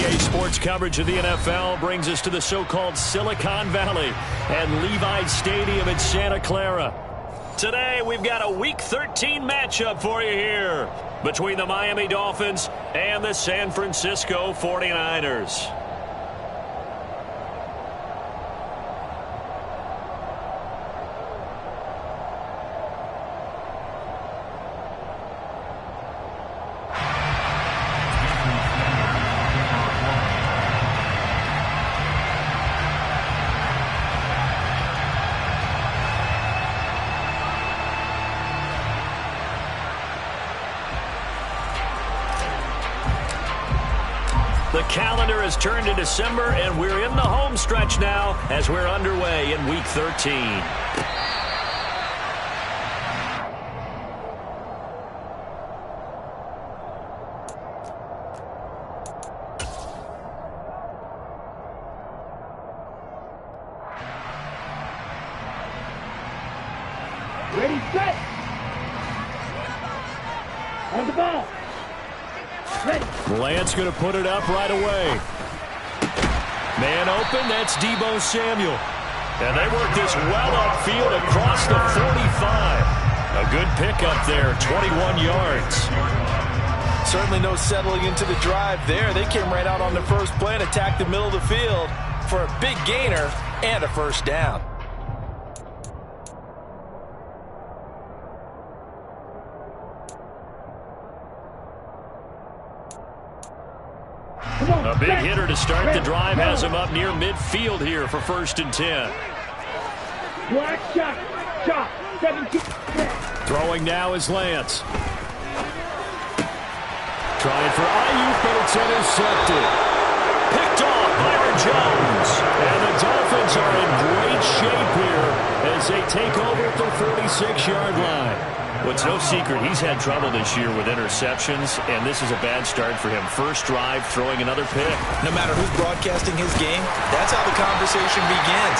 NBA sports coverage of the NFL brings us to the so-called Silicon Valley and Levi's Stadium in Santa Clara. Today, we've got a Week 13 matchup for you here between the Miami Dolphins and the San Francisco 49ers. The calendar has turned to December, and we're in the home stretch now as we're underway in Week 13. Ready, set. On the ball. Lance going to put it up right away. Man open, that's Deebo Samuel. And they work this well upfield across the 45. A good pickup there, 21 yards. Certainly no settling into the drive there. They came right out on the first play and attacked the middle of the field for a big gainer and a first down. A big hitter to start the drive has him up near midfield here for 1st and 10. Black shot, 17. Throwing now is Lance. Trying for Ayuk, but it's intercepted. Picked off by Aaron Jones. And the Dolphins are in great shape here as they take over at the 46-yard line. Well, it's no secret he's had trouble this year with interceptions, and this is a bad start for him. First drive, throwing another pick. No matter who's broadcasting his game, that's how the conversation begins.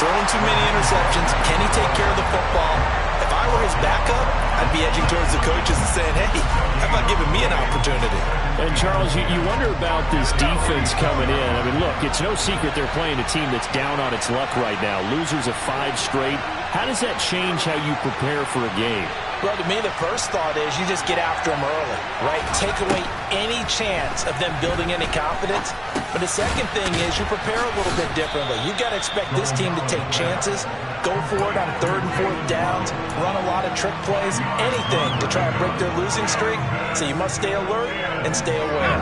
Throwing too many interceptions. Can he take care of the football? If I were his backup, I'd be edging towards the coaches and saying, hey, how about giving me an opportunity? And, Charles, you wonder about this defense coming in. I mean, look, it's no secret they're playing a team that's down on its luck right now. Losers of 5 straight. How does that change how you prepare for a game? Well, to me, the first thought is you just get after them early, right? Take away any chance of them building any confidence. But the second thing is you prepare a little bit differently. You've got to expect this team to take chances, go for it on 3rd and 4th downs, run a lot of trick plays, anything to try and break their losing streak. So you must stay alert and stay aware.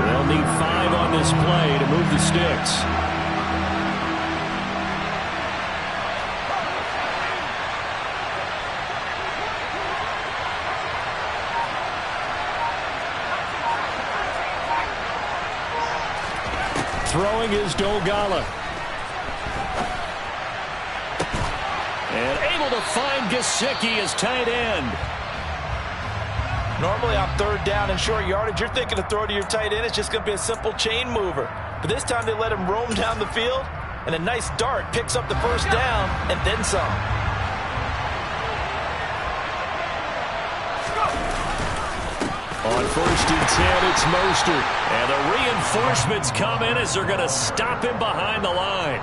They'll need 5 on this play to move the sticks. Throwing is Dogala. And able to find Gesicki as tight end. Normally on 3rd down and short yardage, you're thinking to throw to your tight end. It's just going to be a simple chain mover. But this time they let him roam down the field, and a nice dart picks up the first down and then some. On 1st and 10, it's Mostert. And the reinforcements come in as they're going to stop him behind the line.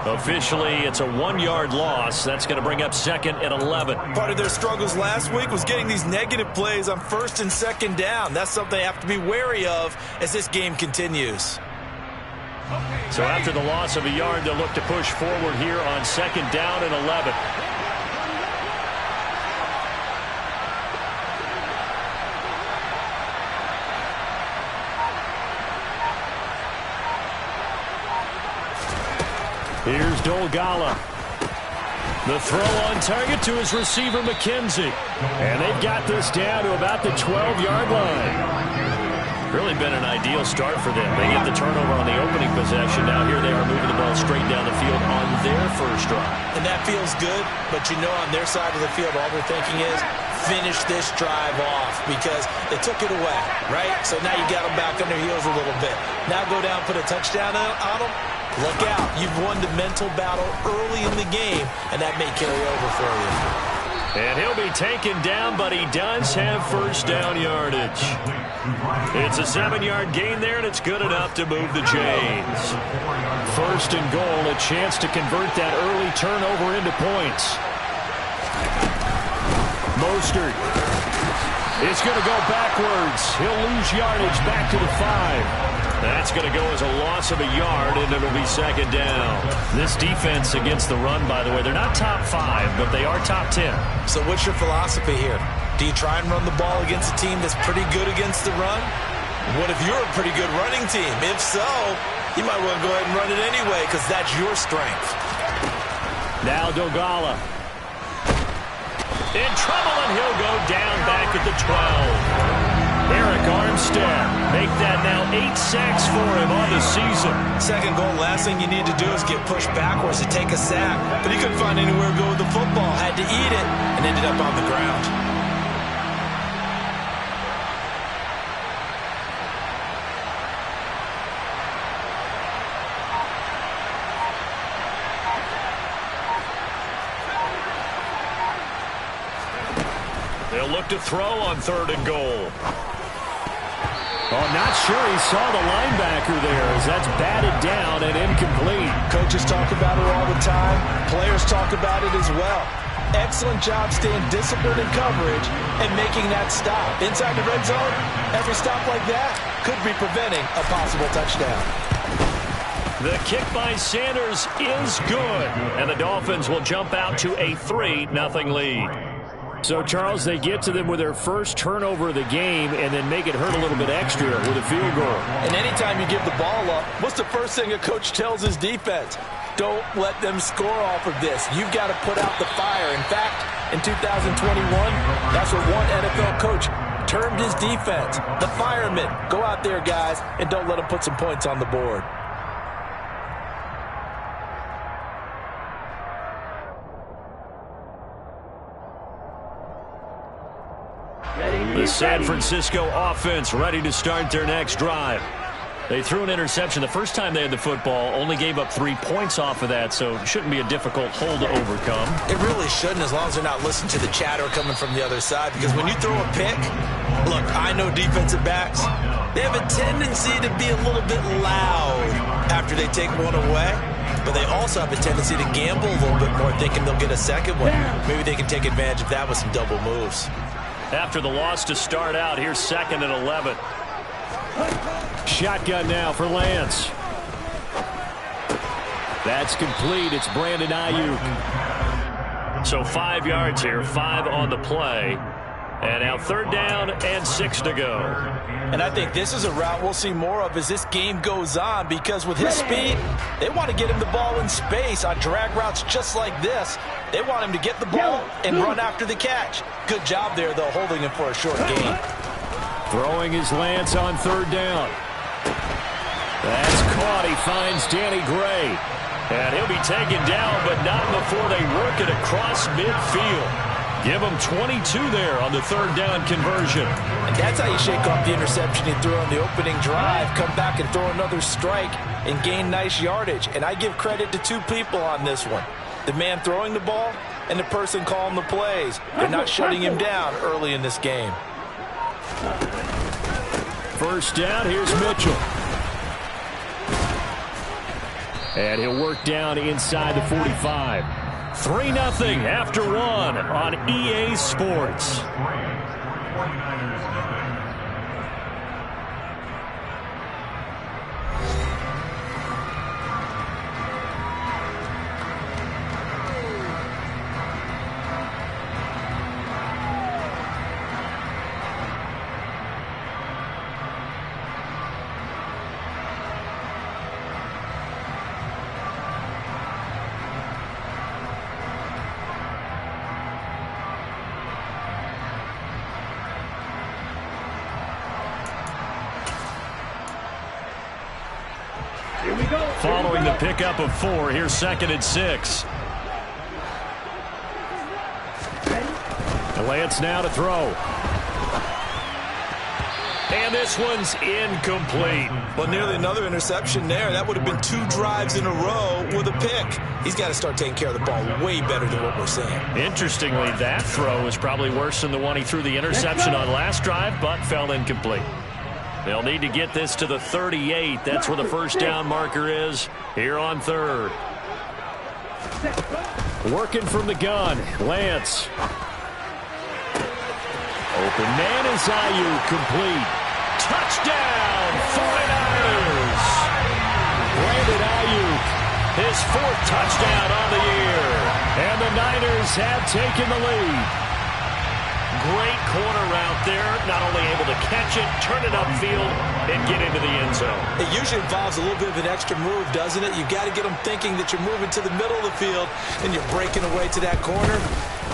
Officially, it's a 1-yard loss. That's going to bring up 2nd and 11. Part of their struggles last week was getting these negative plays on 1st and 2nd down. That's something they have to be wary of as this game continues. So after the loss of a yard, they'll look to push forward here on 2nd down and 11. Here's Dogala. The throw on target to his receiver, McKenzie. And they've got this down to about the 12-yard line. Really been an ideal start for them. They get the turnover on the opening possession. Now here they are moving the ball straight down the field on their first drive. And that feels good, but you know on their side of the field all they're thinking is finish this drive off because they took it away, right? So now you got them back on their heels a little bit. Now go down, put a touchdown on them. Look out. You've won the mental battle early in the game, and that may carry over for you. And he'll be taken down, but he does have first down yardage. It's a 7-yard gain there, and it's good enough to move the chains. First and goal, a chance to convert that early turnover into points. Mostert is going to go backwards. He'll lose yardage back to the 5. That's going to go as a loss of a yard, and it'll be second down. This defense against the run, by the way, they're not top 5, but they are top 10. So what's your philosophy here? Do you try and run the ball against a team that's pretty good against the run? What if you're a pretty good running team? If so, you might want to go ahead and run it anyway because that's your strength. Now Dogala. In trouble, and he'll go down back at the 12. Eric Armstead make that now 8 sacks for him on the season. Second goal, last thing you need to do is get pushed backwards to take a sack. But he couldn't find anywhere to go with the football. Had to eat it and ended up on the ground. They'll look to throw on third and goal. Oh, not sure he saw the linebacker there as that's batted down and incomplete. Coaches talk about it all the time. Players talk about it as well. Excellent job staying disciplined in coverage and making that stop. Inside the red zone, every stop like that could be preventing a possible touchdown. The kick by Sanders is good, and the Dolphins will jump out to a 3-0 lead. So, Charles, they get to them with their first turnover of the game and then make it hurt a little bit extra with a field goal. And anytime you give the ball up, what's the first thing a coach tells his defense? Don't let them score off of this. You've got to put out the fire. In fact, in 2021, that's what one NFL coach termed his defense. The firemen. Go out there, guys, and don't let them put some points on the board. The San Francisco offense ready to start their next drive. They threw an interception the first time they had the football, only gave up 3 points off of that, so it shouldn't be a difficult hole to overcome. It really shouldn't, as long as they're not listening to the chatter coming from the other side, because when you throw a pick, look, I know defensive backs, they have a tendency to be a little bit loud after they take one away, but they also have a tendency to gamble a little bit more, thinking they'll get a second one. Maybe they can take advantage of that with some double moves. After the loss to start out, here's 2nd and 11. Shotgun now for Lance. That's complete. It's Brandon Ayuk. So 5 yards here, 5 on the play. And now 3rd down and 6 to go. And I think this is a route we'll see more of as this game goes on, because with his speed, they want to get him the ball in space on drag routes just like this. They want him to get the ball and run after the catch. Good job there, though, holding him for a short gain. Throwing his Lance on 3rd down. That's caught. He finds Danny Gray. And he'll be taken down, but not before they work it across midfield. Give him 22 there on the 3rd down conversion. And that's how you shake off the interception he threw on the opening drive. Come back and throw another strike and gain nice yardage. And I give credit to 2 people on this one. The man throwing the ball and the person calling the plays. They're not shutting him down early in this game. First down, here's Mitchell. And he'll work down inside the 45. 3-0 after 1 on EA Sports. Following the pickup of 4, here's 2nd and 6. Lance now to throw. And this one's incomplete. Well, nearly another interception there. That would have been 2 drives in a row with a pick. He's got to start taking care of the ball way better than what we're seeing. Interestingly, that throw is probably worse than the one he threw the interception on last drive, but fell incomplete. They'll need to get this to the 38. That's where the first down marker is here on 3rd. Working from the gun, Lance. Open man is Ayuk, complete. Touchdown, 49ers. Brandon Ayuk, his 4th touchdown on the year. And the Niners have taken the lead. Great corner route there. Not only able to catch it, turn it upfield, and get into the end zone. It usually involves a little bit of an extra move, doesn't it? You've got to get them thinking that you're moving to the middle of the field and you're breaking away to that corner.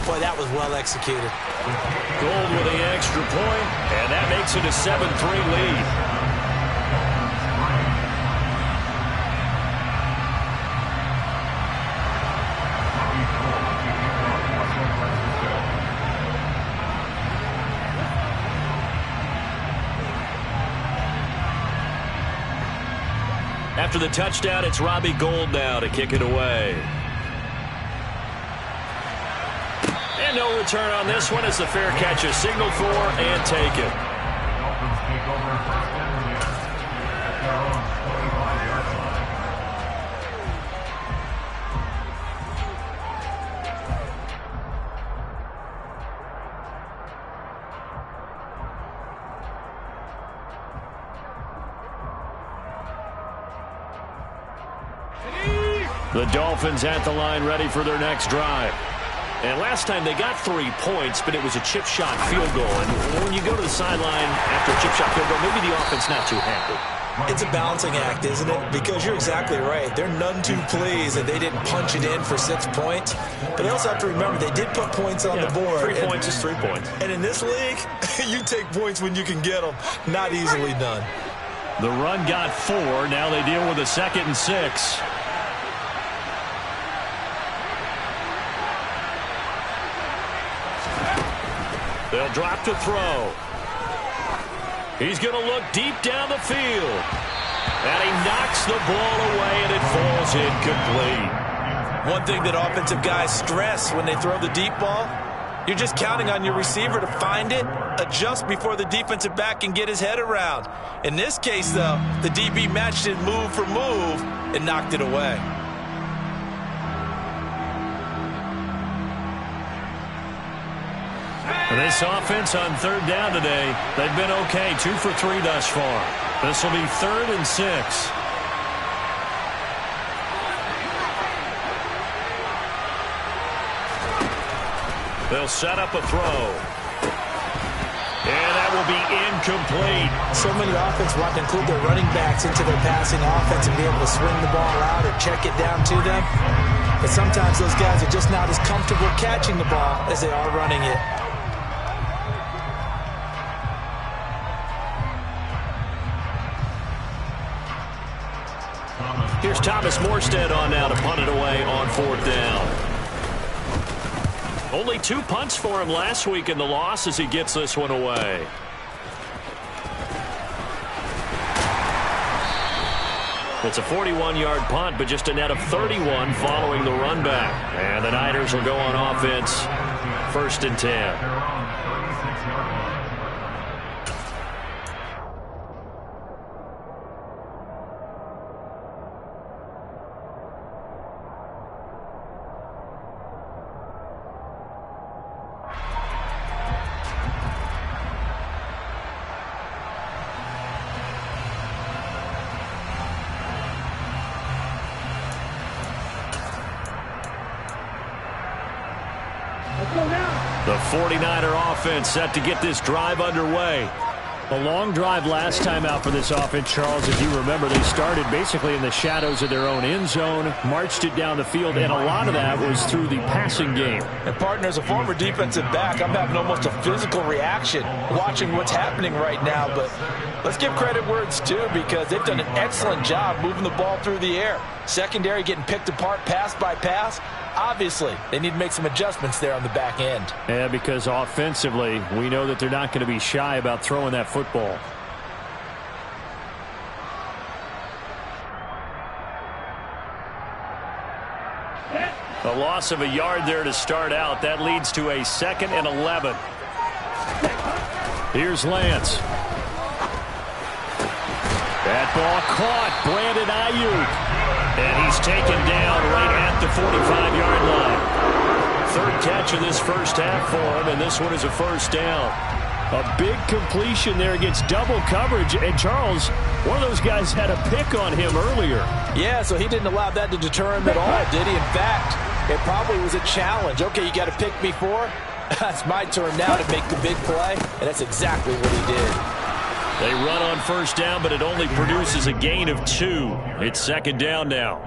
Boy, that was well executed. Gold with the extra point, and that makes it a 7-3 lead. After the touchdown, it's Robbie Gould now to kick it away. And no return on this one as the fair catch is signaled for and taken. The Dolphins at the line ready for their next drive. And last time they got 3 points, but it was a chip shot field goal. And when you go to the sideline after a chip shot field goal, maybe the offense not too happy. It's a balancing act, isn't it? Because you're exactly right. They're none too pleased that they didn't punch it in for 6 points. But they also have to remember they did put points on the board. 3 points is 3 points. And in this league, you take points when you can get them. Not easily done. The run got 4. Now they deal with a 2nd and 6. They'll drop to throw. He's going to look deep down the field. And he knocks the ball away, and it falls incomplete. One thing that offensive guys stress when they throw the deep ball, you're just counting on your receiver to find it, adjust before the defensive back can get his head around. In this case, though, the DB matched it move for move and knocked it away. This offense on 3rd down today, they've been okay. 2 for 3 thus far. This will be 3rd and 6. They'll set up a throw. And that will be incomplete. So many offenses want to include their running backs into their passing offense and be able to swing the ball out or check it down to them. But sometimes those guys are just not as comfortable catching the ball as they are running it. Here's Thomas Morstead on now to punt it away on 4th down. Only 2 punts for him last week in the loss as he gets this one away. It's a 41-yard punt, but just a net of 31 following the run back. And the Niners will go on offense, 1st and 10. The 49er offense set to get this drive underway. A long drive last time out for this offense, Charles. If you remember, they started basically in the shadows of their own end zone, marched it down the field, and a lot of that was through the passing game. And, partner, as a former defensive back, I'm having almost a physical reaction watching what's happening right now. But let's give credit where it's due because they've done an excellent job moving the ball through the air. Secondary getting picked apart pass by pass. Obviously, they need to make some adjustments there on the back end. Yeah, because offensively, we know that they're not going to be shy about throwing that football. A loss of a yard there to start out. That leads to a 2nd and 11. Here's Lance. That ball caught. Brandon Ayuk. And he's taken down right at the 45-yard line. 3rd catch of this first half for him, and this one is a first down. A big completion there against double coverage. And, Charles, one of those guys had a pick on him earlier. Yeah, so he didn't allow that to deter him at all, did he? In fact, it probably was a challenge. Okay, you got to pick me 4. That's my turn now to make the big play, and that's exactly what he did. They run on first down, but it only produces a gain of 2. It's 2nd down now.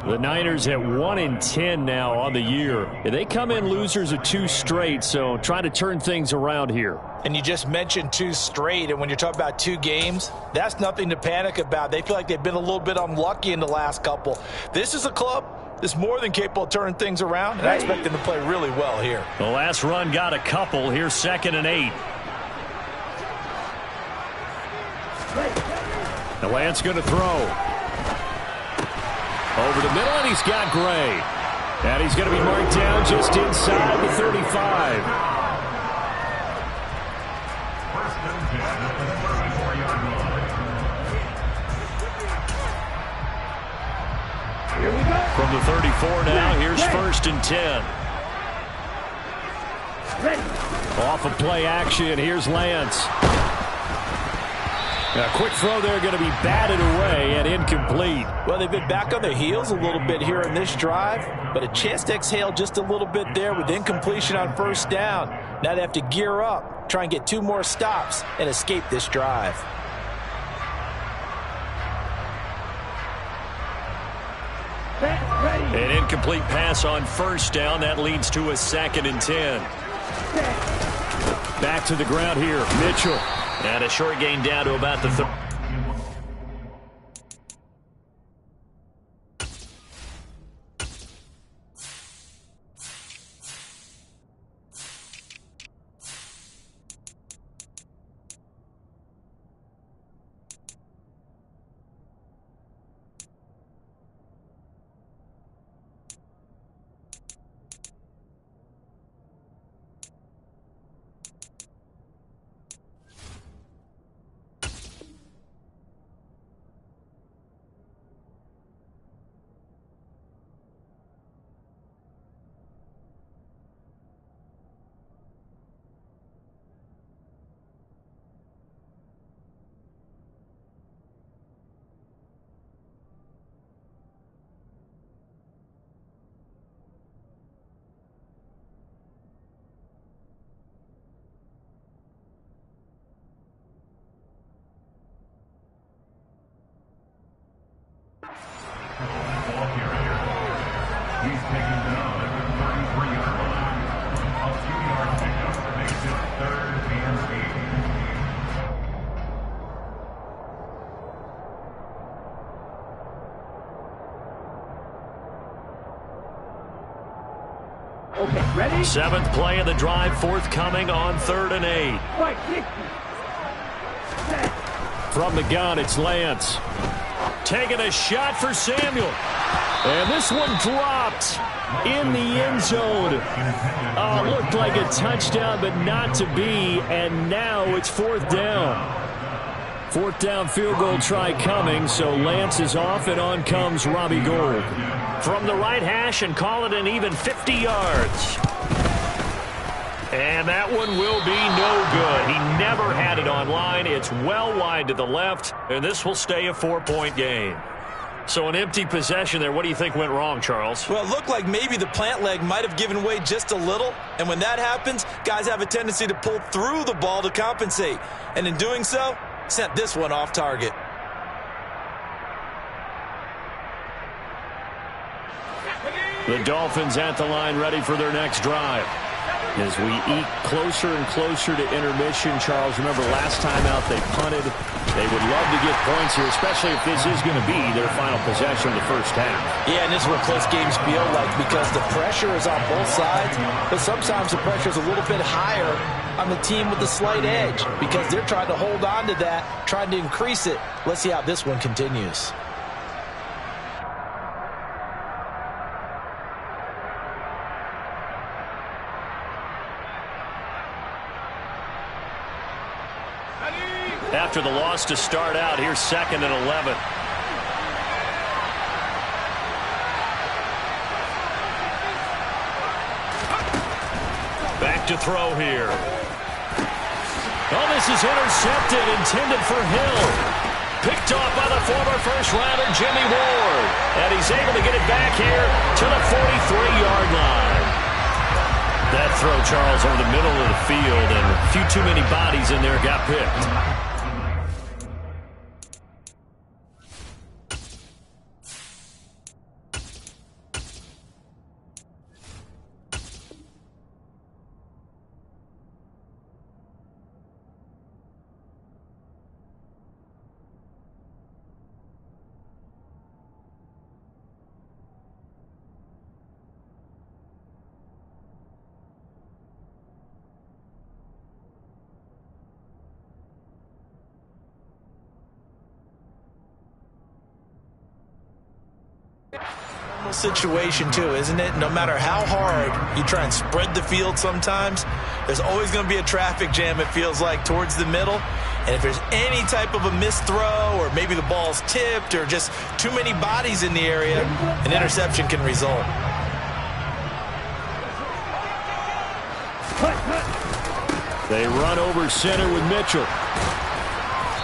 The Niners at 1-10 now on the year. They come in losers of 2 straight, so trying to turn things around here. And you just mentioned 2 straight, and when you're talking about 2 games, that's nothing to panic about. They feel like they've been a little bit unlucky in the last couple. This is a club that's more than capable of turning things around, and I expect them to play really well here. The last run got a couple. Here's 2nd and 8. The Lance going to throw. Over the middle, and he's got Gray. And he's going to be marked down just inside the 35. Here we go. From the 34 now, here's 1st and 10. Ready. Off of play action, here's Lance. A quick throw there, going to be batted away and incomplete. Well, they've been back on their heels a little bit here in this drive, but a chance to exhale just a little bit there with incompletion on first down. Now they have to gear up, try and get 2 more stops, and escape this drive. An incomplete pass on first down. That leads to a 2nd and 10. Back to the ground here, Mitchell. And a short gain down to about the 30. Okay, ready? 7th play of the drive, forthcoming on 3rd and 8. Right, 60. Set. From the gun, it's Lance. Taking a shot for Samuel. And this one dropped in the end zone. Looked like a touchdown, but not to be. And now it's 4th down. 4th down field goal try coming, so Lance is off, and on comes Robbie Gould. From the right hash, and call it an even 50 yards. And that one will be no good. He never had it on line. It's well wide to the left, and this will stay a 4-point game. So an empty possession there. What do you think went wrong, Charles? Well, it looked like maybe the plant leg might have given way just a little. And when that happens, guys have a tendency to pull through the ball to compensate. And in doing so, sent this one off target. The Dolphins at the line, ready for their next drive. As we eke closer and closer to intermission, Charles, remember last time out they punted. They would love to get points here, especially if this is going to be their final possession of the first half. Yeah, and this is what close games feel like because the pressure is on both sides, but sometimes the pressure is a little bit higher on the team with the slight edge because they're trying to hold on to that, trying to increase it. Let's see how this one continues. after the loss to start out. Here's 2nd and 11. Back to throw here. Oh, this is intercepted, intended for Hill. Picked off by the former first-rounder Jimmy Ward. And he's able to get it back here to the 43-yard line. That throw, Charles, over the middle of the field, and a few too many bodies in there got picked. Situation too, isn't it? No matter how hard you try and spread the field sometimes, there's always going to be a traffic jam, it feels like, towards the middle. And if there's any type of a missed throw, or maybe the ball's tipped, or just too many bodies in the area, an interception can result. They run over center with Mitchell.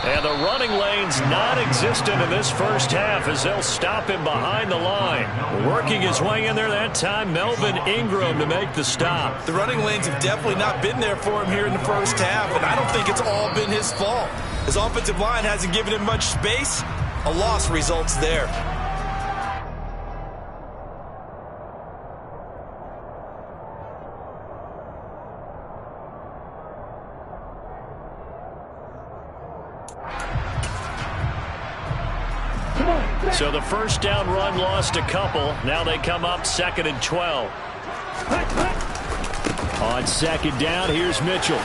And the running lane's non-existent in this first half as they'll stop him behind the line. Working his way in there that time, Melvin Ingram to make the stop. The running lanes have definitely not been there for him here in the first half, and I don't think it's all been his fault. His offensive line hasn't given him much space. A loss results there. So the first down run lost a couple. Now they come up 2nd and 12. On 2nd down, here's Mitchell.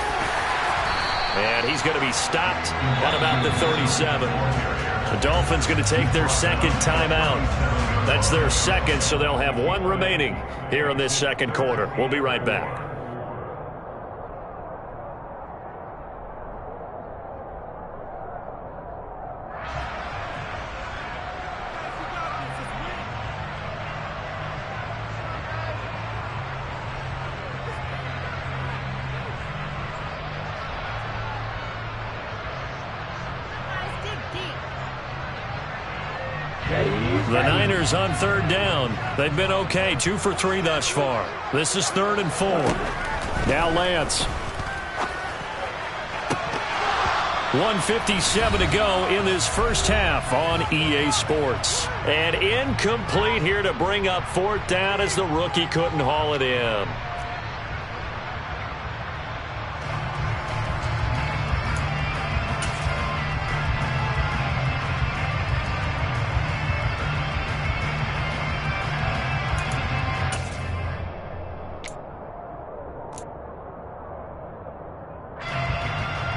And he's going to be stopped at about the 37. The Dolphins going to take their 2nd timeout. That's their 2nd, so they'll have 1 remaining here in this 2nd quarter. We'll be right back. The Niners on 3rd down. They've been okay, 2 for 3 thus far. This is 3rd and 4. Now Lance. 1:57 to go in this first half on EA Sports. And incomplete here to bring up 4th down as the rookie couldn't haul it in.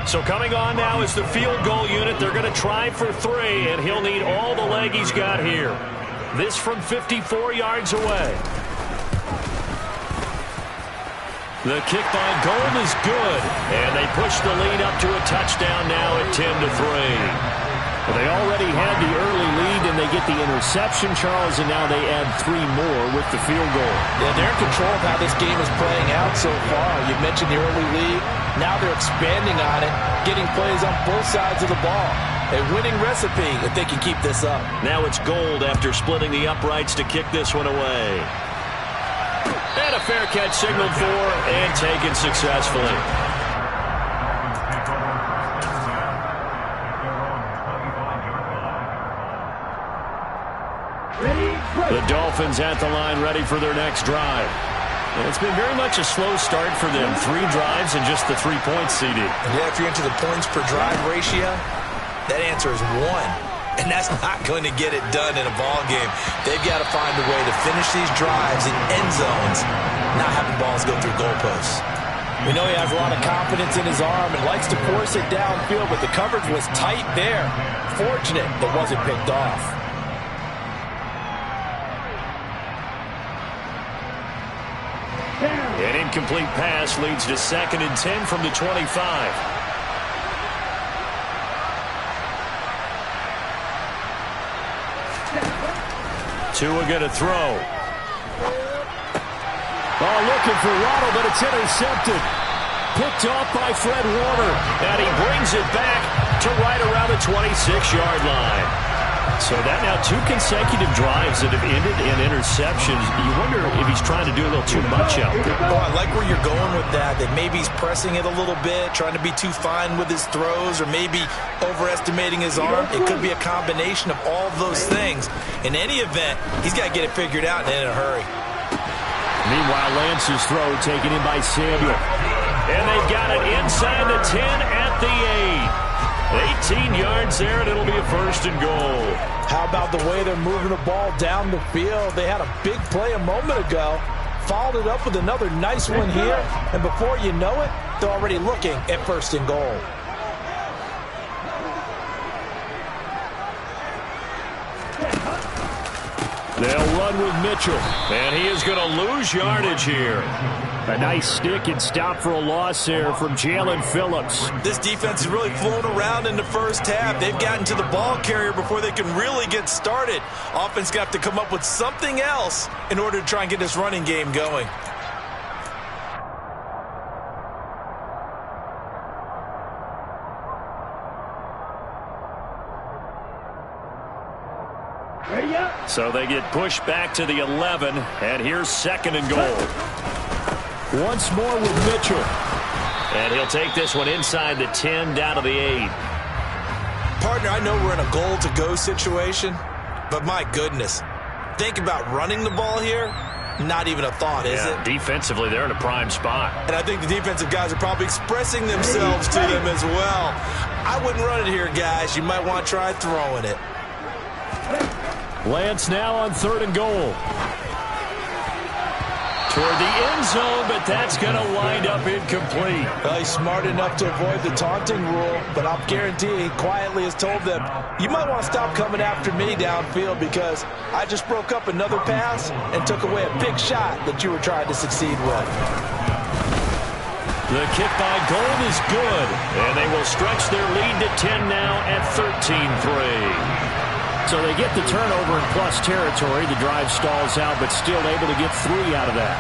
So coming on now is the field goal unit. They're going to try for 3, and he'll need all the leg he's got here. This from 54 yards away. The kick by Gold is good, and they push the lead up to a touchdown now at 10-3. Well, they already had the early lead, and they get the interception, Charles, and now they add 3 more with the field goal. Yeah, they're in control of how this game is playing out so far. You mentioned the early lead. Now they're expanding on it, getting plays on both sides of the ball. A winning recipe if they can keep this up. Now it's Gold after splitting the uprights to kick this one away. And a fair catch signaled for and taken successfully. The Dolphins at the line ready for their next drive. And it's been very much a slow start for them. 3 drives and just the 3 points, CD. Yeah, if you're into the points per drive ratio, that answer is 1. And that's not going to get it done in a ball game. They've got to find a way to finish these drives in end zones, not having balls go through goalposts. We know he has a lot of confidence in his arm and likes to force it downfield, but the coverage was tight there. Fortunate that wasn't picked off. An incomplete pass leads to 2nd and 10 from the 25. Tua going to throw. Oh, looking for Waddle, but it's intercepted. Picked off by Fred Warner, and he brings it back to right around the 26-yard line. So that now 2 consecutive drives that have ended in interceptions. You wonder if he's trying to do a little too much out there. Oh, I like where you're going with that maybe he's pressing it a little bit, trying to be too fine with his throws, or maybe overestimating his arm. It could be a combination of all of those things. In any event, he's got to get it figured out and in a hurry. Meanwhile, Lance's throw taken in by Samuel. And they've got it inside the 10 at the 8. 18 yards there, and it'll be a first and goal. How about the way they're moving the ball down the field? They had a big play a moment ago, followed it up with another nice one here, and before you know it, they're already looking at first and goal. They'll run with Mitchell, and he is going to lose yardage here. A nice stick and stop for a loss there from Jalen Phillips. This defense is really flown around in the first half. They've gotten to the ball carrier before they can really get started. Offense got to come up with something else in order to try and get this running game going. So they get pushed back to the 11, and here's second and goal. Once more with Mitchell. And he'll take this one inside the 10 down to the 8. Partner, I know we're in a goal-to-go situation, but my goodness, think about running the ball here. Not even a thought, is it? Defensively, they're in a prime spot. And I think the defensive guys are probably expressing themselves to them as well. I wouldn't run it here, guys. You might want to try throwing it. Lance now on third and goal. Toward the end zone, but that's going to wind up incomplete. Well, he's smart enough to avoid the taunting rule, but I'll guarantee he quietly has told them, you might want to stop coming after me downfield because I just broke up another pass and took away a big shot that you were trying to succeed with. The kick by Gold is good, and they will stretch their lead to 10 now at 13-3. So they get the turnover in plus territory. The drive stalls out, but still able to get 3 out of that.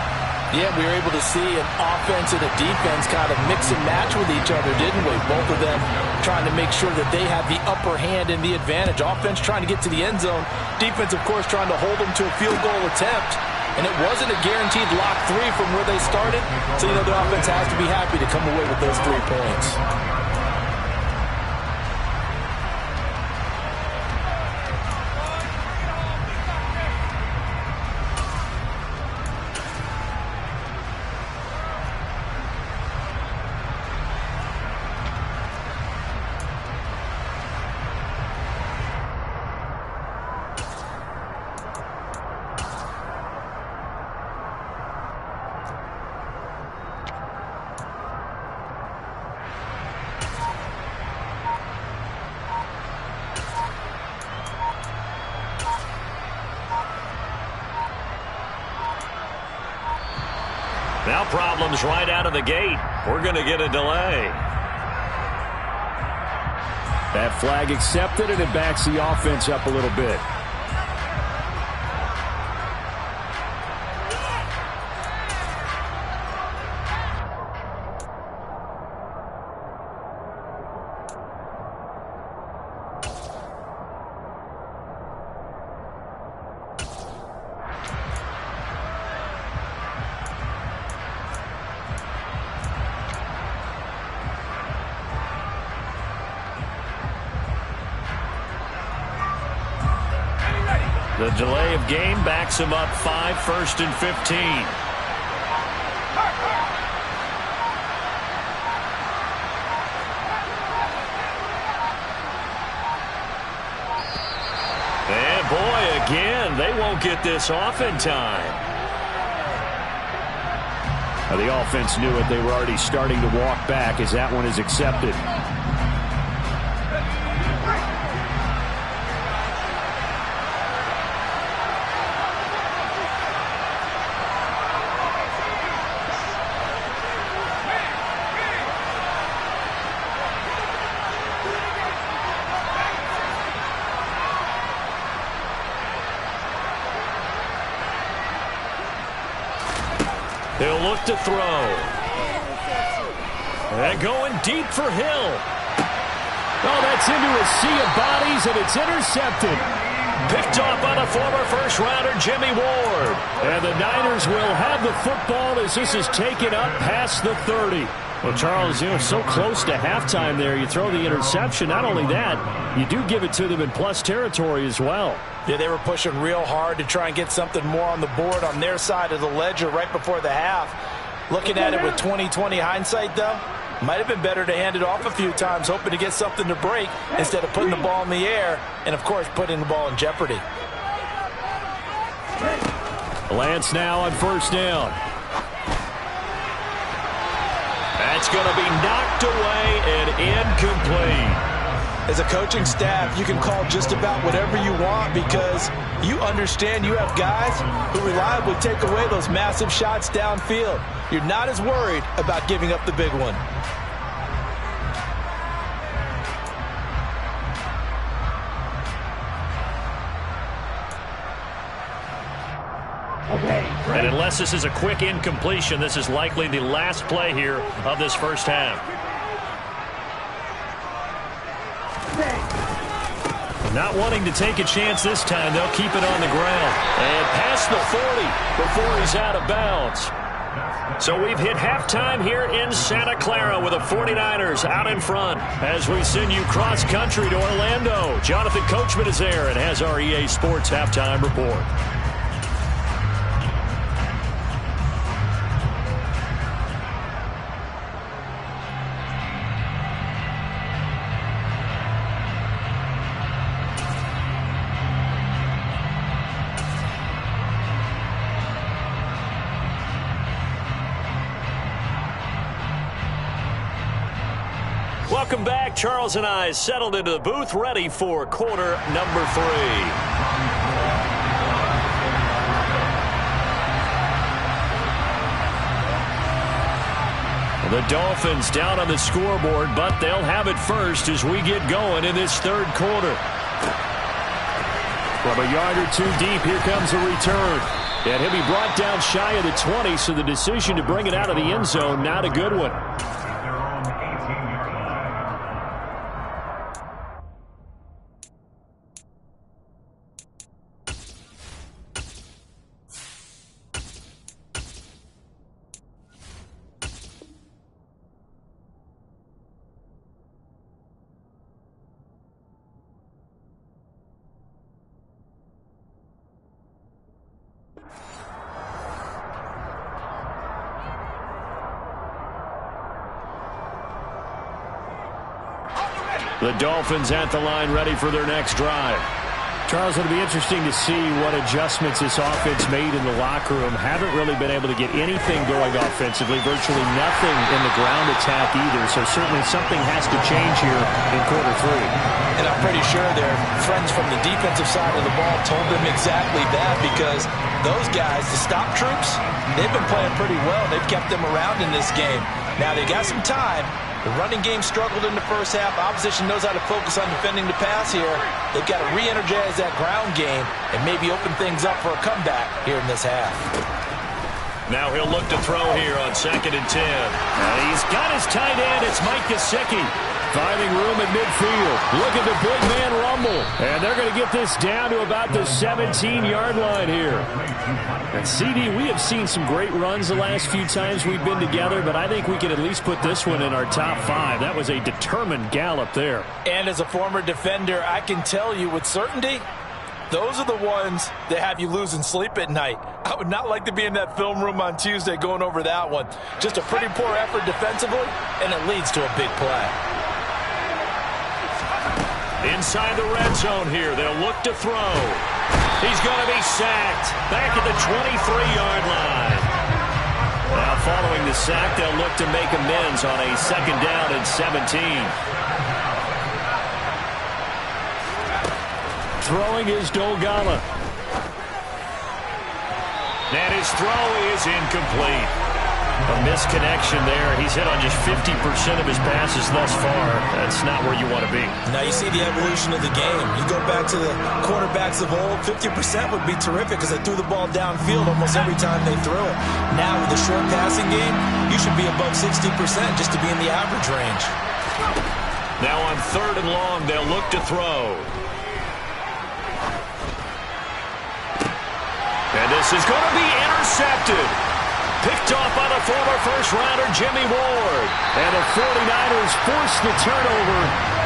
Yeah, we were able to see an offense and a defense kind of mix and match with each other, didn't we? Both of them trying to make sure that they have the upper hand and the advantage. Offense trying to get to the end zone. Defense, of course, trying to hold them to a field goal attempt. And it wasn't a guaranteed lock 3 from where they started. So, you know, the offense has to be happy to come away with those 3 points. Now problems right out of the gate. We're going to get a delay. That flag accepted, and it backs the offense up a little bit. The delay of game backs him up 5, 1st and 15. And boy, again, they won't get this off in time. Now, the offense knew it. They were already starting to walk back as that one is accepted. He'll look to throw. And going deep for Hill. Oh, that's into a sea of bodies, and it's intercepted. Picked off by the former first-rounder Jimmy Ward. And the Niners will have the football as this is taken up past the 30. Well, Charles, so close to halftime there. You throw the interception. Not only that, you do give it to them in plus territory as well. Yeah, they were pushing real hard to try and get something more on the board on their side of the ledger right before the half. Looking at it with 20/20 hindsight, though, might have been better to hand it off a few times, hoping to get something to break instead of putting the ball in the air and, of course, putting the ball in jeopardy. Lance now on first down. That's going to be knocked away and incomplete. As a coaching staff, you can call just about whatever you want because you understand you have guys who reliably take away those massive shots downfield. You're not as worried about giving up the big one. And unless this is a quick incompletion, this is likely the last play here of this first half. Not wanting to take a chance this time, they'll keep it on the ground. And past the 40 before he's out of bounds. So we've hit halftime here in Santa Clara with the 49ers out in front. As we send you cross-country to Orlando, Jonathan Coachman is there and has our EA Sports halftime report. Welcome back. Charles and I settled into the booth, ready for quarter number 3. The Dolphins down on the scoreboard, but they'll have it first as we get going in this third quarter. From a yard or two deep, here comes a return. And he'll be brought down shy of the 20, so the decision to bring it out of the end zone, not a good one. The Dolphins at the line, ready for their next drive. Charles, it'll be interesting to see what adjustments this offense made in the locker room. Haven't really been able to get anything going offensively, virtually nothing in the ground attack either. So certainly something has to change here in quarter 3. And I'm pretty sure their friends from the defensive side of the ball told them exactly that because those guys, the stop troops, they've been playing pretty well. They've kept them around in this game. Now they got some time. The running game struggled in the first half. Opposition knows how to focus on defending the pass here. They've got to re-energize that ground game and maybe open things up for a comeback here in this half. Now he'll look to throw here on 2nd and 10. He's got his tight end. It's Mike Gesicki. Finding room at midfield. Look at the big man rumble. And they're going to get this down to about the 17-yard line here. And CD, we have seen some great runs the last few times we've been together, but I think we can at least put this one in our top 5. That was a determined gallop there. And as a former defender, I can tell you with certainty, those are the ones that have you losing sleep at night. I would not like to be in that film room on Tuesday going over that one. Just a pretty poor effort defensively, and it leads to a big play. Inside the red zone here, they'll look to throw. He's going to be sacked back at the 23-yard line. Now following the sack, they'll look to make amends on a 2nd down and 17. Throwing is Dolgala. And his throw is incomplete. A misconnection there. He's hit on just 50% of his passes thus far. That's not where you want to be. Now you see the evolution of the game. You go back to the quarterbacks of old, 50% would be terrific because they threw the ball downfield almost every time they threw it. Now with the short passing game, you should be above 60% just to be in the average range. Now on 3rd and long, they'll look to throw. And this is going to be intercepted. Picked off by the former first-rounder Jimmy Ward. And the 49ers force the turnover.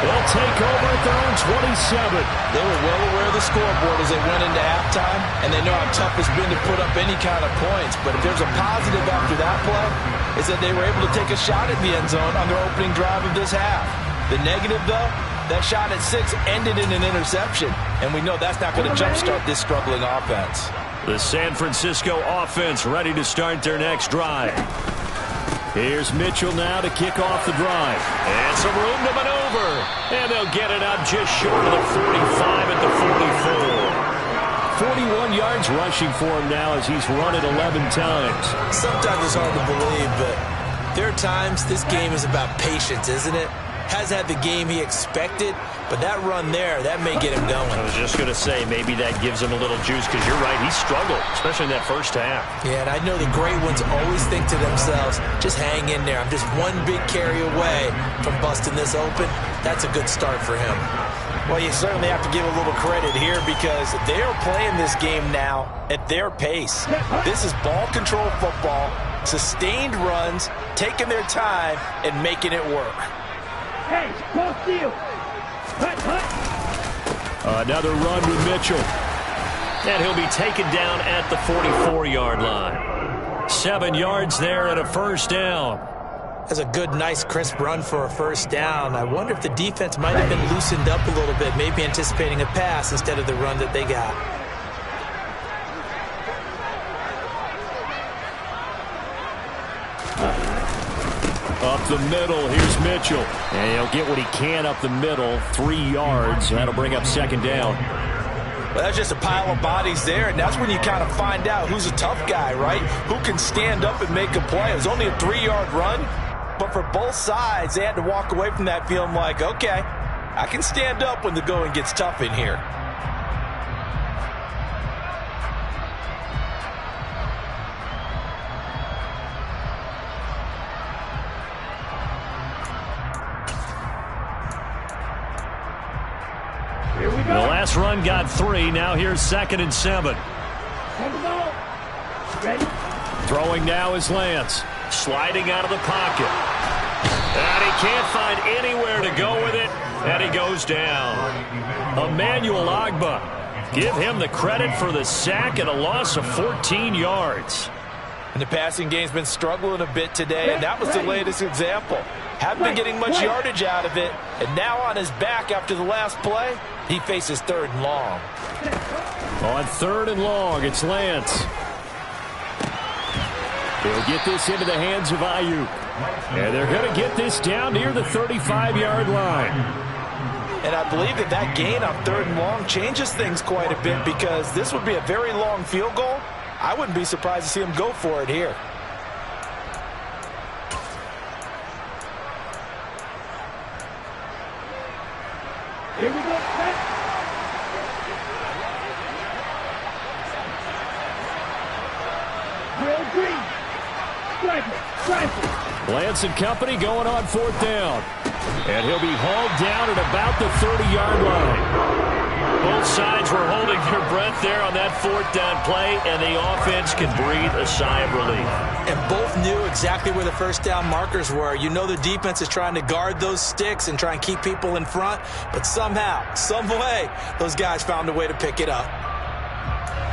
They'll take over at their own 27. They were well aware of the scoreboard as they went into halftime, and they know how tough it's been to put up any kind of points. But if there's a positive after that play, it's that they were able to take a shot at the end zone on their opening drive of this half. The negative, though, that shot at 6 ended in an interception, and we know that's not going to jumpstart this struggling offense. The San Francisco offense ready to start their next drive. Here's Mitchell now to kick off the drive. And some room to maneuver. And they'll get it up just short of the 45 at the 44. 41 yards rushing for him now as he's run it 11 times. Sometimes it's hard to believe, but there are times this game is about patience, isn't it? Has had the game he expected, but that run there, that may get him going. I was just going to say, maybe that gives him a little juice because you're right, he struggled, especially in that first half. Yeah, and I know the great ones always think to themselves, just hang in there. I'm just one big carry away from busting this open. That's a good start for him. Well, you certainly have to give a little credit here because they are playing this game now at their pace. This is ball control football, sustained runs, taking their time, and making it work. Hey, close to you. Hut, hut. Another run with Mitchell. And he'll be taken down at the 44-yard line. 7 yards there and a first down. That's a good, nice, crisp run for a first down. I wonder if the defense might have been loosened up a little bit, maybe anticipating a pass instead of the run that they got. Up the middle, here's Mitchell. And he'll get what he can up the middle, 3 yards. That'll bring up second down. Well, that's just a pile of bodies there, and that's when you kind of find out who's a tough guy, right? Who can stand up and make a play. It was only a 3-yard run, but for both sides, they had to walk away from that feeling like, okay, I can stand up when the going gets tough in here. The last run got 3. Now here's 2nd and 7. Ready? Throwing now is Lance. Sliding out of the pocket. And he can't find anywhere to go with it. And he goes down. Emmanuel Ogbah. Give him the credit for the sack and a loss of 14 yards. And the passing game's been struggling a bit today, and that was the latest example. Haven't been getting much yardage out of it, and now on his back after the last play, he faces 3rd and long. On 3rd and long, it's Lance. He'll get this into the hands of Ayuk. And they're going to get this down near the 35-yard line. And I believe that that gain on 3rd and long changes things quite a bit because this would be a very long field goal. I wouldn't be surprised to see him go for it here. Here we go. Set. Real green. Striker. Lance and company going on 4th down. And he'll be hauled down at about the 30-yard line. Both sides were holding their breath there on that 4th down play, and the offense can breathe a sigh of relief. And both knew exactly where the first down markers were. You know the defense is trying to guard those sticks and try and keep people in front, but somehow, some way, those guys found a way to pick it up.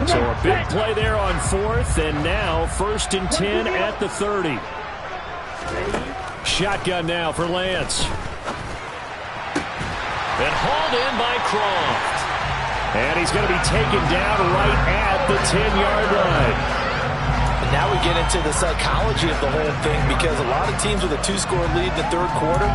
So a big play there on 4th, and now 1st and 10 at the 30. Shotgun now for Lance. And hauled in by Croft. And he's going to be taken down right at the 10-yard line. And now we get into the psychology of the whole thing because a lot of teams with a 2-score lead in the 3rd quarter,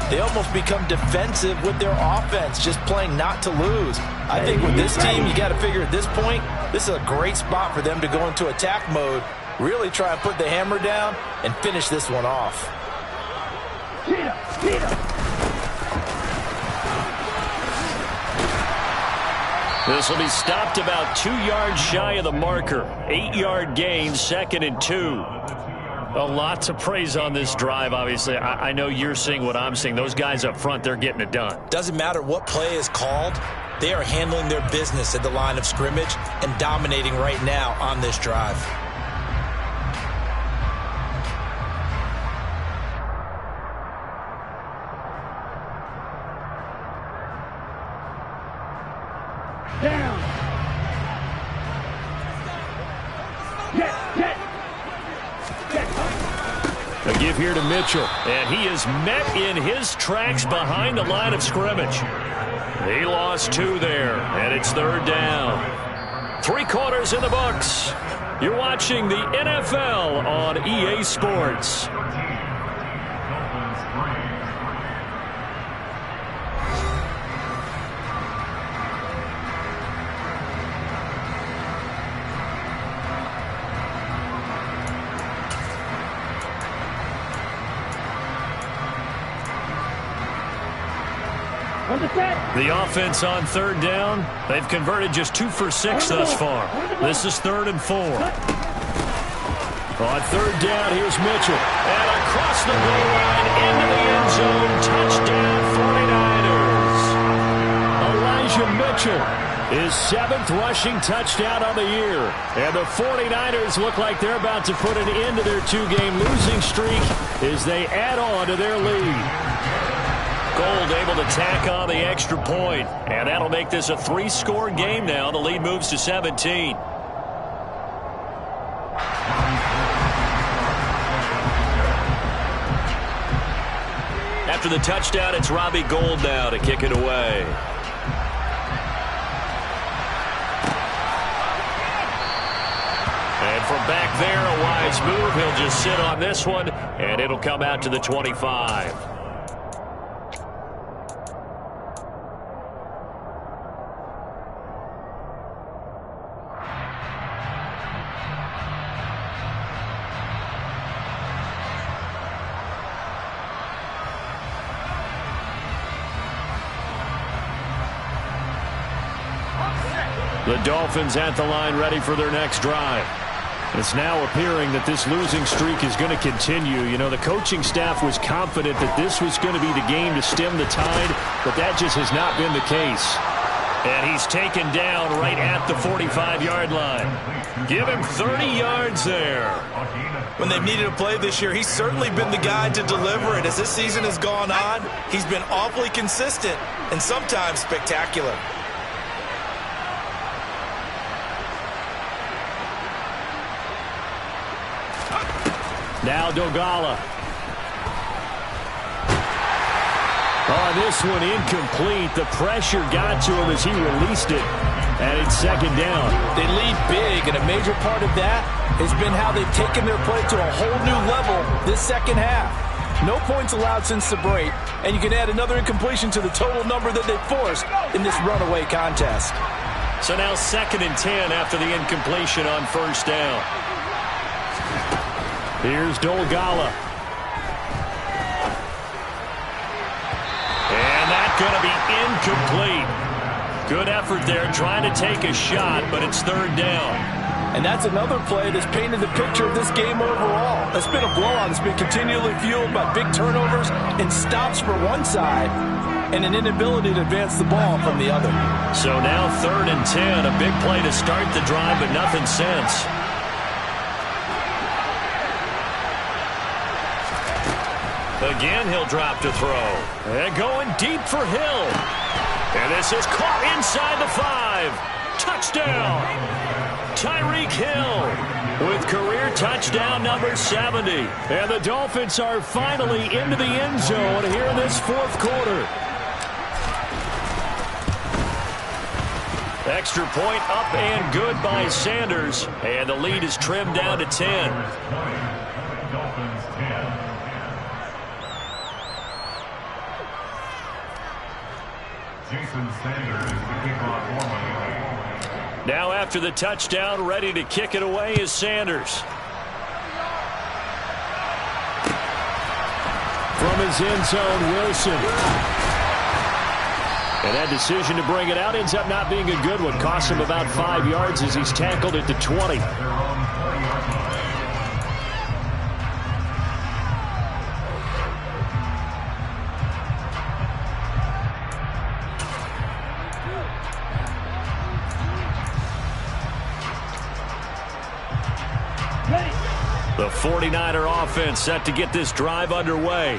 they almost become defensive with their offense, just playing not to lose. I think with this team, you got to figure at this point, this is a great spot for them to go into attack mode Really try and put the hammer down and finish this one off. This will be stopped about 2 yards shy of the marker. 8-yard gain, 2nd and 2. A lot to praise on this drive, obviously. I know you're seeing what I'm seeing. Those guys up front, they're getting it done. Doesn't matter what play is called. They are handling their business at the line of scrimmage and dominating right now on this drive. Down. A give here to Mitchell, and he is met in his tracks behind the line of scrimmage. He lost 2 there, and it's 3rd down. 3 quarters in the books. You're watching the NFL on EA Sports. The offense on 3rd down, they've converted just 2 for 6 thus far. This is 3rd and 4. On 3rd down, here's Mitchell. And across the goal line, into the end zone, touchdown 49ers. Elijah Mitchell, his 7th rushing touchdown on the year. And the 49ers look like they're about to put an end to their 2-game losing streak as they add on to their lead. Gold able to tack on the extra point, and that'll make this a 3-score game now. The lead moves to 17. After the touchdown, it's Robbie Gould now to kick it away. And from back there, a wise move. He'll just sit on this one, and it'll come out to the 25. The Dolphins at the line ready for their next drive. It's now appearing that this losing streak is going to continue. You know, the coaching staff was confident that this was going to be the game to stem the tide, but that just has not been the case. And he's taken down right at the 45-yard line. Give him 30 yards there. When they've needed a play this year, he's certainly been the guy to deliver it. As this season has gone on, he's been awfully consistent and sometimes spectacular. Now Dogala. On this one, incomplete. The pressure got to him as he released it. And it's 2nd down. They lead big, and a major part of that has been how they've taken their play to a whole new level this second half. No points allowed since the break, and you can add another incompletion to the total number that they forced in this runaway contest. So now 2nd and 10 after the incompletion on 1st down. Here's Dolgala. And that's going to be incomplete. Good effort there trying to take a shot, but it's 3rd down. And that's another play that's painted the picture of this game overall. It's been a blowout. It's been continually fueled by big turnovers and stops for one side and an inability to advance the ball from the other. So now 3rd and 10, a big play to start the drive, but nothing since. Again, he'll drop to throw. And going deep for Hill. And this is caught inside the 5. Touchdown. Tyreek Hill with career touchdown number 70. And the Dolphins are finally into the end zone here in this 4th quarter. Extra point up and good by Sanders. And the lead is trimmed down to 10. Now after the touchdown, ready to kick it away is Sanders. From his end zone, Wilson. And that decision to bring it out ends up not being a good one. Costs him about 5 yards as he's tackled at the 20. The 49er offense set to get this drive underway.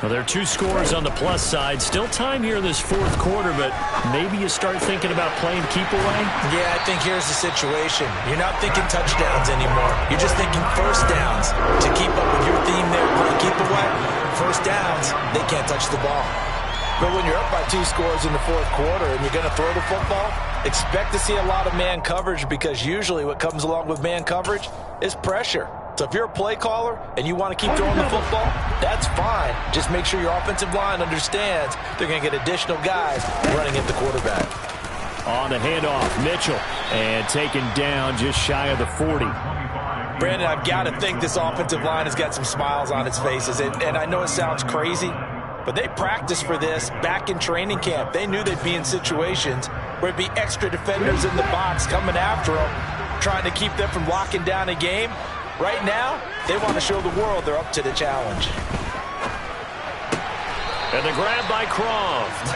Well, there are 2 scores on the plus side. Still time here in this fourth quarter, but maybe you start thinking about playing keep away? Yeah, I think here's the situation. You're not thinking touchdowns anymore. You're just thinking first downs. To keep up with your theme there, playing keep away, first downs, they can't touch the ball. But when you're up by 2 scores in the fourth quarter and you're going to throw the football, expect to see a lot of man coverage, because usually what comes along with man coverage is pressure. So if you're a play caller and you want to keep throwing the football, that's fine. Just make sure your offensive line understands they're going to get additional guys running at the quarterback. On the handoff, Mitchell, and taken down just shy of the 40. Brandon, I've got to think this offensive line has got some smiles on its faces. And I know it sounds crazy, but they practiced for this back in training camp. They knew they'd be in situations where it'd be extra defenders in the box coming after them, trying to keep them from locking down a game. Right now, they want to show the world they're up to the challenge. And the grab by Croft.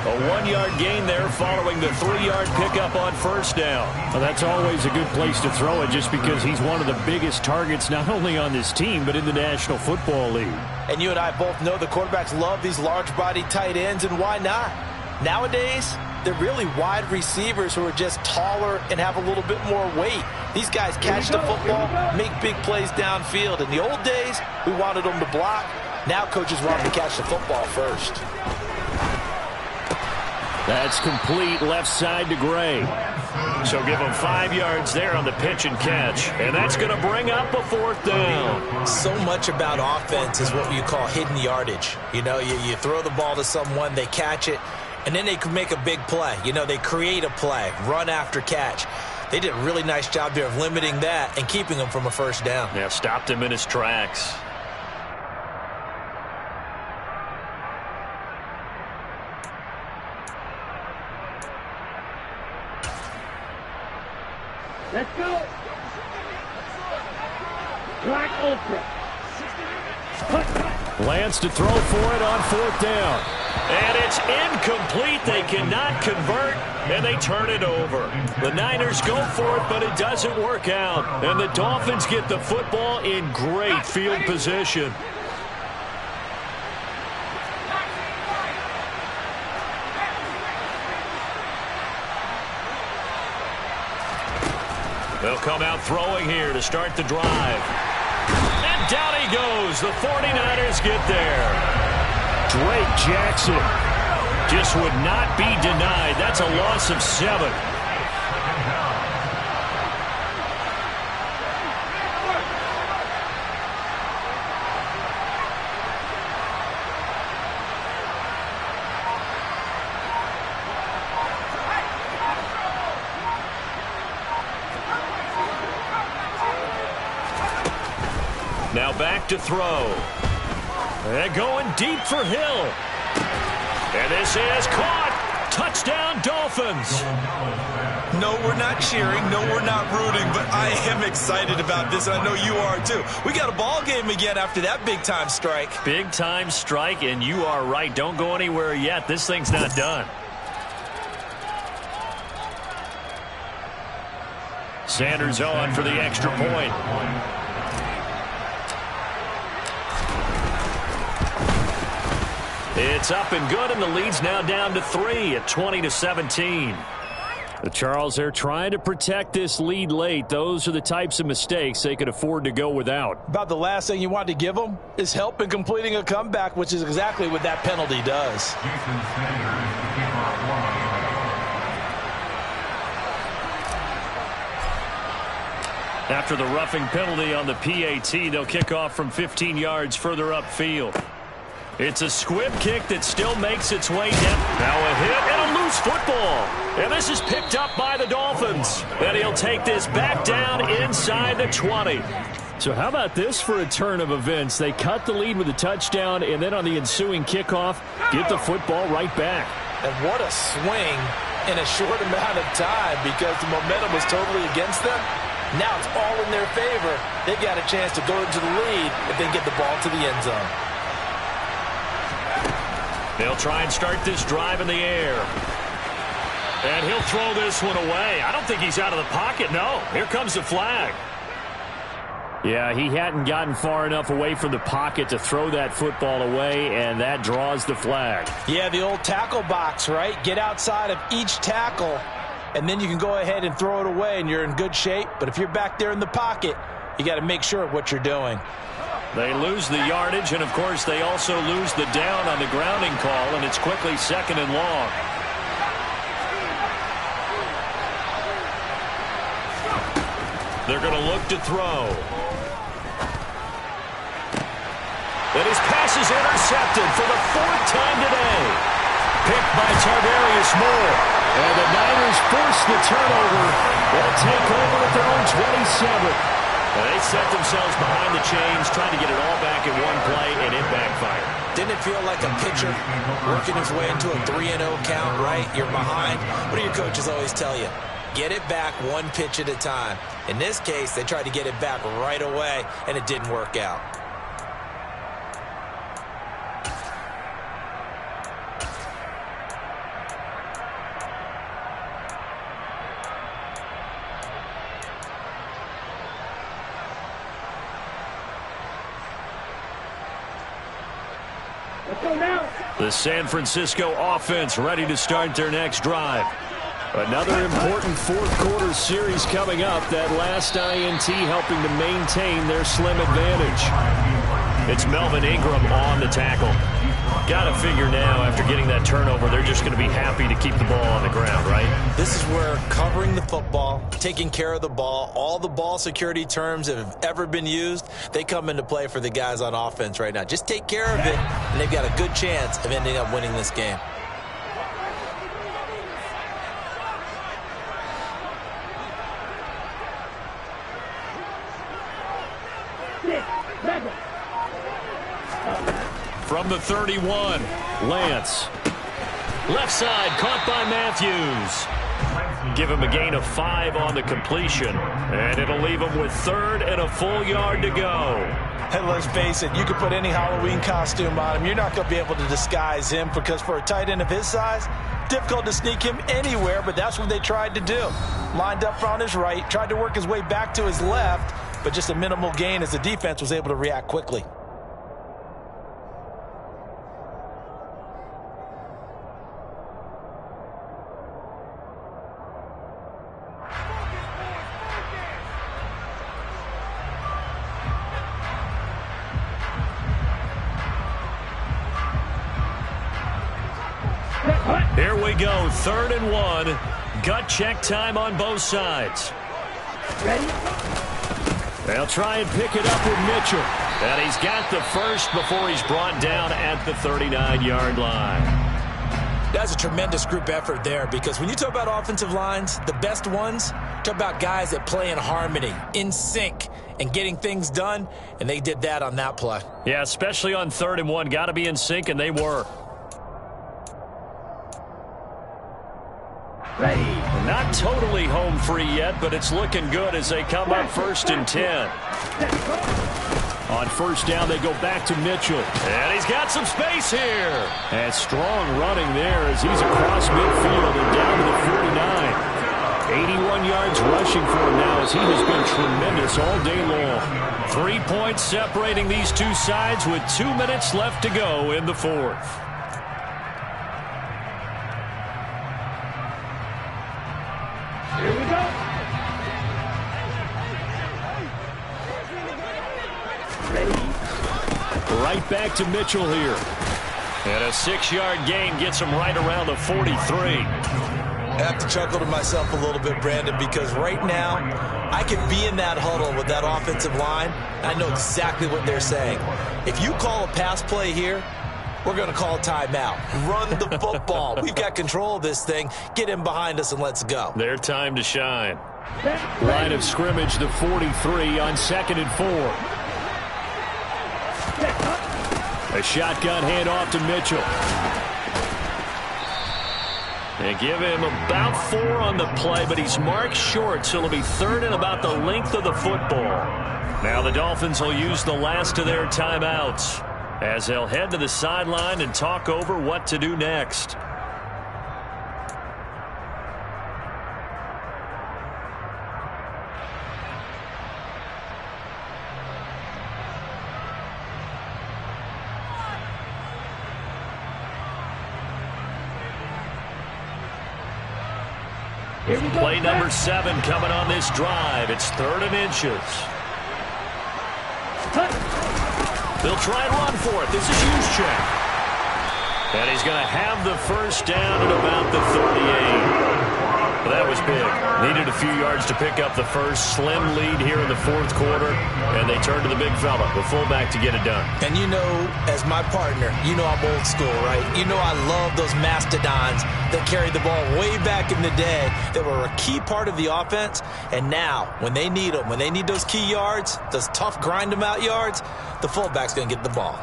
A 1-yard gain there following the 3-yard pickup on first down. Well, that's always a good place to throw it, just because he's one of the biggest targets not only on this team but in the National Football League. And you and I both know the quarterbacks love these large-body tight ends, and why not? Nowadays, they're really wide receivers who are just taller and have a little bit more weight. These guys catch the football, make big plays downfield. In the old days, we wanted them to block. Now coaches want them to catch the football first. That's complete left side to Gray. So give him 5 yards there on the pitch and catch. And that's going to bring up a 4th down. So much about offense is what you call hidden yardage. You know, you throw the ball to someone, they catch it, and then they can make a big play. You know, they create a play, run after catch. They did a really nice job there of limiting that and keeping him from a first down. Yeah, stopped him in his tracks. Let's go. Black Ultra. Lance to throw for it on 4th down. And it's incomplete. They cannot convert, and they turn it over. The Niners go for it, but it doesn't work out. And the Dolphins get the football in great field position. They'll come out throwing here to start the drive. And down he goes. The 49ers get there. Drake Jackson just would not be denied. That's a loss of 7. Now back to throw. And going deep for Hill. And this is caught. Touchdown, Dolphins. No, we're not cheering. No, we're not rooting. But I am excited about this, and I know you are too. We got a ball game again after that big-time strike. Big-time strike, and you are right. Don't go anywhere yet. This thing's not done. Sanders on for the extra point. It's up and good, and the lead's now down to 3 at 20-17. The Charles, they're trying to protect this lead late. Those are the types of mistakes they could afford to go without. About the last thing you want to give them is help in completing a comeback, which is exactly what that penalty does. After the roughing penalty on the PAT, they'll kick off from 15 yards further upfield. It's a squib kick that still makes its way down. Now a hit and a loose football. And this is picked up by the Dolphins. And he'll take this back down inside the 20. So how about this for a turn of events? They cut the lead with a touchdown, and then on the ensuing kickoff, get the football right back. And what a swing in a short amount of time because the momentum was totally against them. Now it's all in their favor. They've got a chance to go into the lead if they get the ball to the end zone. They'll try and start this drive in the air. And he'll throw this one away. I don't think he's out of the pocket. No, here comes the flag. Yeah, he hadn't gotten far enough away from the pocket to throw that football away, and that draws the flag. Yeah, the old tackle box, right? Get outside of each tackle, and then you can go ahead and throw it away, and you're in good shape. But if you're back there in the pocket, you got to make sure of what you're doing. They lose the yardage, and, of course, they also lose the down on the grounding call, and it's quickly 2nd and long. They're going to look to throw. And his pass is intercepted for the 4th time today. Picked by Tarvarius Moore. And the Niners force the turnover. They'll take over at their own 27. They set themselves behind the chains, trying to get it all back in one play, and it backfired. Didn't it feel like a pitcher working his way into a 3-0 count, right? You're behind. What do your coaches always tell you? Get it back one pitch at a time. In this case, they tried to get it back right away, and it didn't work out. The San Francisco offense ready to start their next drive. Another important fourth-quarter series coming up. That last INT helping to maintain their slim advantage. It's Melvin Ingram on the tackle. Got to figure now, after getting that turnover, they're just going to be happy to keep the ball on the ground, right? This is where covering the football, taking care of the ball, all the ball security terms that have ever been used, they come into play for the guys on offense right now. Just take care of it, and they've got a good chance of ending up winning this game. From the 31, Lance. Left side, caught by Matthews. Give him a gain of 5 on the completion. And it'll leave him with 3rd and a full yard to go. And let's face it, you can put any Halloween costume on him. You're not going to be able to disguise him because for a tight end of his size, difficult to sneak him anywhere, but that's what they tried to do. Lined up on his right, tried to work his way back to his left, but just a minimal gain as the defense was able to react quickly. Here we go, 3rd and 1. Gut check time on both sides. Ready? They'll try and pick it up with Mitchell. And he's got the first before he's brought down at the 39-yard line. That's a tremendous group effort there because when you talk about offensive lines, the best ones, talk about guys that play in harmony, in sync, and getting things done, and they did that on that play. Yeah, especially on 3rd and 1. Got to be in sync, and they were. Ready. Not totally home free yet, but it's looking good as they come up 1st and 10. On 1st down, they go back to Mitchell. And he's got some space here. And strong running there as he's across midfield and down to the 49. 81 yards rushing for him now as he has been tremendous all day long. 3 points separating these two sides with 2 minutes left to go in the 4th. Here we go. Ready. Right back to Mitchell here. And a 6-yard gain gets him right around the 43. I have to chuckle to myself a little bit, Brandon, because right now I could be in that huddle with that offensive line. I know exactly what they're saying. If you call a pass play here, we're going to call a timeout. Run the football. We've got control of this thing. Get in behind us and let's go. Their time to shine. Line of scrimmage, the 43 on 2nd and 4. A shotgun handoff to Mitchell. They give him about 4 on the play, but he's marked short, so it'll be 3rd and about the length of the football. Now the Dolphins will use the last of their timeouts as they'll head to the sideline and talk over what to do next. Play number 7 coming on this drive. It's 3rd and inches. They'll try and run for it. This is Juszczyk. And he's going to have the first down at about the 38. Well, that was big. Needed a few yards to pick up the first. Slim lead here in the 4th quarter. And they turn to the big fella, the fullback, to get it done. And you know, as my partner, you know I'm old school, right? You know I love those mastodons that carried the ball way back in the day that were a key part of the offense. And now, when they need them, when they need those key yards, those tough grind-them-out yards, the fullback's going to get the ball.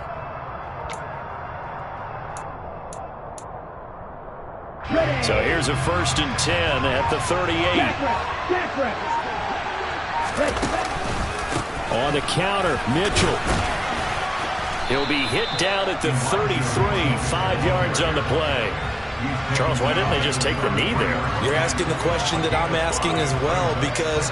So here's a 1st and 10 at the 38. On the counter, Mitchell. He'll be hit down at the 33, 5 yards on the play. Charles, why didn't they just take the knee there? You're asking the question that I'm asking as well, because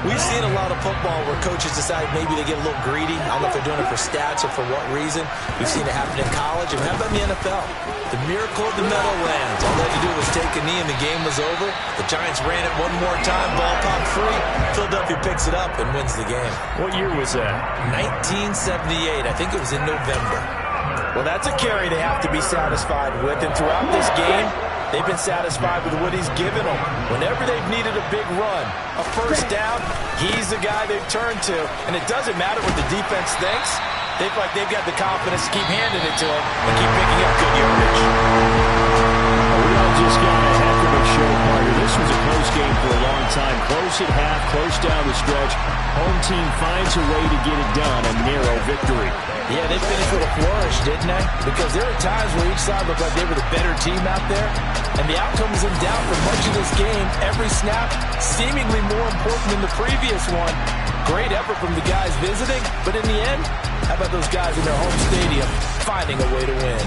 we've seen a lot of football where coaches decide maybe they get a little greedy. I don't know if they're doing it for stats or for what reason. We've seen it happen in college, and how about in the NFL? The miracle of the Meadowlands. All they had to do was take a knee and the game was over. The Giants ran it one more time, ball popped free. Philadelphia picks it up and wins the game. What year was that? 1978. I think it was in November. Well, that's a carry they have to be satisfied with, and throughout this game, they've been satisfied with what he's given them. Whenever they've needed a big run, a first down, he's the guy they've turned to. And it doesn't matter what the defense thinks. They feel like they've got the confidence to keep handing it to him and keep picking up good yardage. We all just got a heck of a show, partner. This was a close game for a long time. Close at half, close down the stretch. Home team finds a way to get it done, a narrow victory. Yeah, they finished with a flourish, didn't they? Because there were times where each side looked like they were the better team out there. And the outcome was in doubt for much of this game. Every snap seemingly more important than the previous one. Great effort from the guys visiting. But in the end, how about those guys in their home stadium finding a way to win?